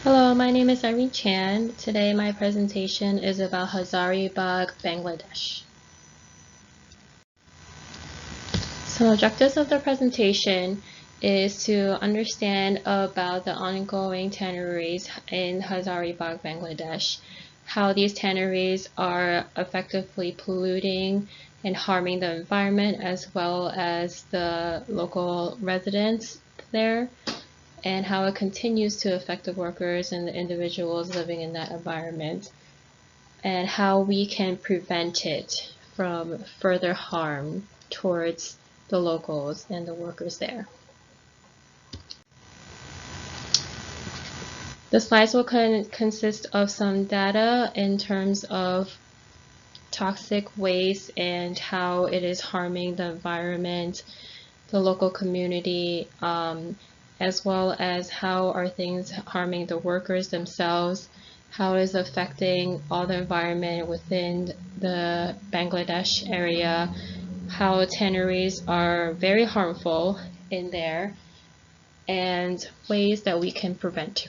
Hello, my name is Irene Chan. Today my presentation is about Hazaribagh, Bangladesh. Some objectives of the presentation is to understand about the ongoing tanneries in Hazaribagh, Bangladesh, how these tanneries are effectively polluting and harming the environment as well as the local residents there, and how it continues to affect the workers and the individuals living in that environment, and how we can prevent it from further harm towards the locals and the workers there. The slides will consist of some data in terms of toxic waste and how it is harming the environment, the local community, as well as how are things harming the workers themselves, how it is affecting all the environment within the Bangladesh area, how tanneries are very harmful in there, and ways that we can prevent.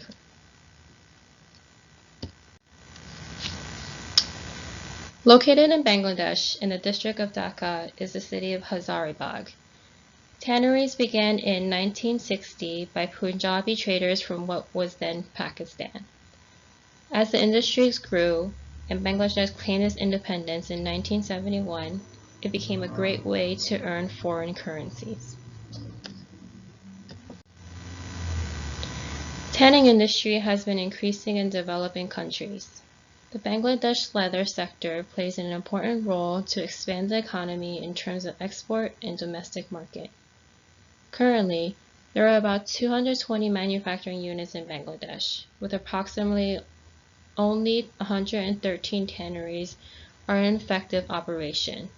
Located in Bangladesh, in the district of Dhaka, is the city of Hazaribagh. Tanneries began in 1960 by Punjabi traders from what was then Pakistan. As the industries grew and Bangladesh claimed its independence in 1971, it became a great way to earn foreign currencies. Tanning industry has been increasing in developing countries. The Bangladesh leather sector plays an important role to expand the economy in terms of export and domestic market. Currently, there are about 220 manufacturing units in Bangladesh, with approximately only 113 tanneries are in effective operation.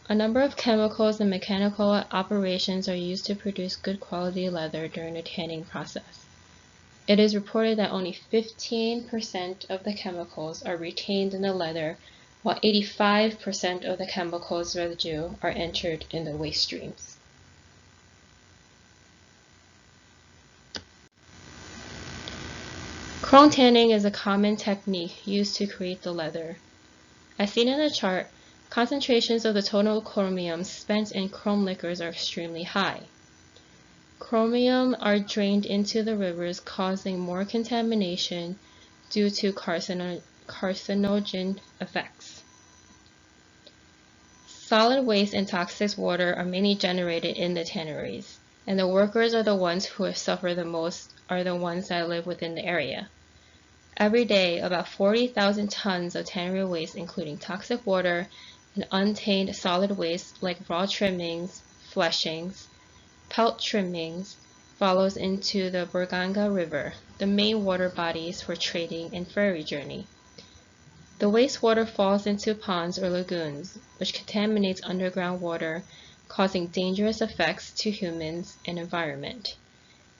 A number of chemicals and mechanical operations are used to produce good quality leather during the tanning process. It is reported that only 15% of the chemicals are retained in the leather, while 85% of the chemicals residue are entered in the waste streams. Chrome tanning is a common technique used to create the leather. As seen in the chart, concentrations of the total chromium spent in chrome liquors are extremely high. Chromium are drained into the rivers, causing more contamination due to carcinogen effects. Solid waste and toxic water are mainly generated in the tanneries, and the workers are the ones who suffer the most, are the ones that live within the area. Every day, about 40,000 tons of tannery waste, including toxic water and untainted solid waste like raw trimmings, fleshings, pelt trimmings, follows into the Burganga River, the main water bodies for trading and ferry journey. The wastewater falls into ponds or lagoons, which contaminates underground water, causing dangerous effects to humans and environment.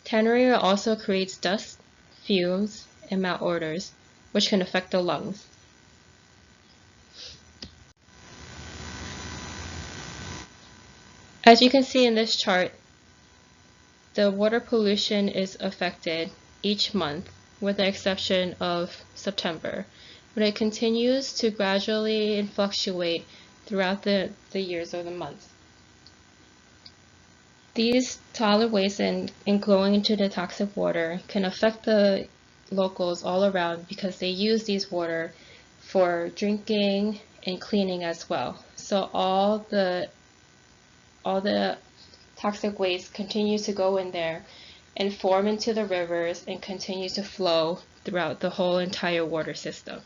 Tannery also creates dust, fumes, and malodors, which can affect the lungs. As you can see in this chart, the water pollution is affected each month, with the exception of September, but it continues to gradually fluctuate throughout the years or the months. These solid waste and going into the toxic water can affect the locals all around because they use these water for drinking and cleaning as well. So all the toxic waste continues to go in there and form into the rivers and continue to flow throughout the whole entire water system.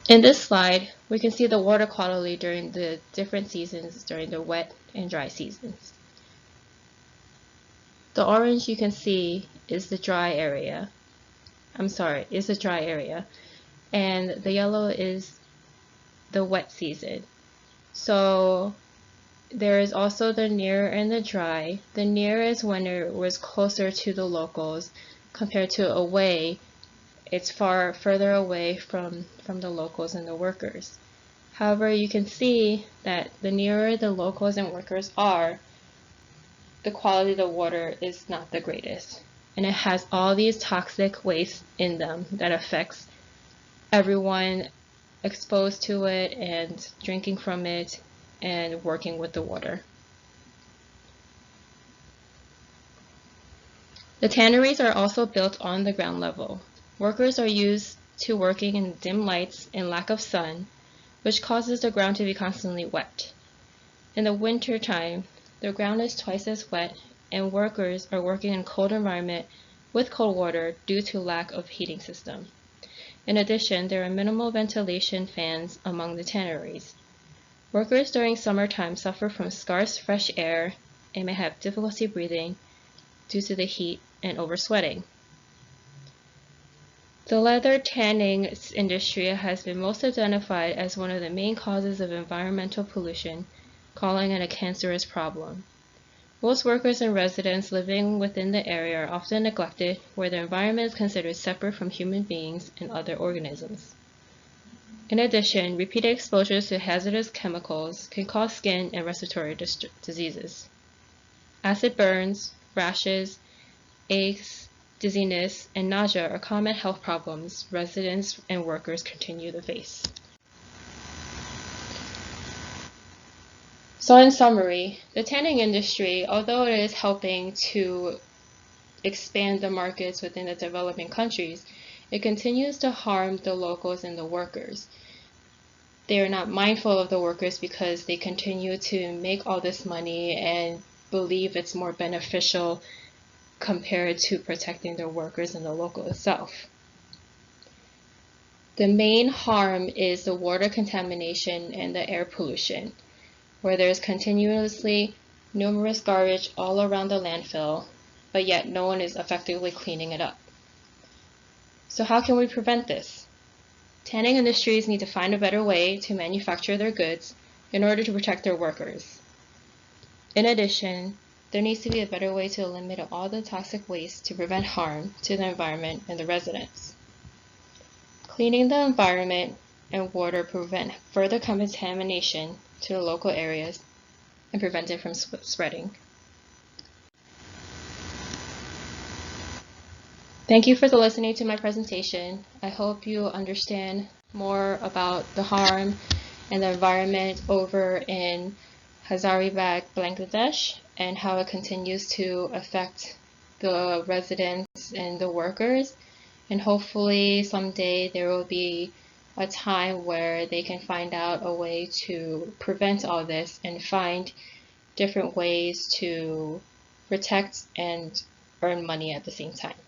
In this slide, we can see the water quality during the different seasons during the wet and dry seasons. The orange you can see is the dry area. Is the dry area. And the yellow is the wet season. So there is also the near and the dry. The near is when it was closer to the locals compared to away. It's further away from the locals and the workers. However, you can see that the nearer the locals and workers are, the quality of the water is not the greatest. And it has all these toxic waste in them that affects everyone exposed to it and drinking from it and working with the water. The tanneries are also built on the ground level. Workers are used to working in dim lights and lack of sun, which causes the ground to be constantly wet. In the winter time, the ground is twice as wet, and workers are working in a cold environment with cold water due to lack of heating system. In addition, there are minimal ventilation fans among the tanneries. Workers during summertime suffer from scarce fresh air and may have difficulty breathing due to the heat and oversweating. The leather tanning industry has been most identified as one of the main causes of environmental pollution, calling it a cancerous problem. Most workers and residents living within the area are often neglected, where the environment is considered separate from human beings and other organisms. In addition, repeated exposures to hazardous chemicals can cause skin and respiratory diseases. Acid burns, rashes, aches, dizziness, and nausea are common health problems residents and workers continue to face. So in summary, the tanning industry, although it is helping to expand the markets within the developing countries, it continues to harm the locals and the workers. They are not mindful of the workers because they continue to make all this money and believe it's more beneficial compared to protecting their workers and the local itself. The main harm is the water contamination and the air pollution, where there's continuously numerous garbage all around the landfill, but yet no one is effectively cleaning it up. So how can we prevent this? Tanning industries need to find a better way to manufacture their goods in order to protect their workers. In addition, there needs to be a better way to eliminate all the toxic waste to prevent harm to the environment and the residents. Cleaning the environment and water prevent further contamination to the local areas and prevent it from spreading. Thank you for listening to my presentation. I hope you understand more about the harm and the environment over in Hazaribagh, Bangladesh, and how it continues to affect the residents and the workers. And hopefully someday there will be a time where they can find out a way to prevent all this and find different ways to protect and earn money at the same time.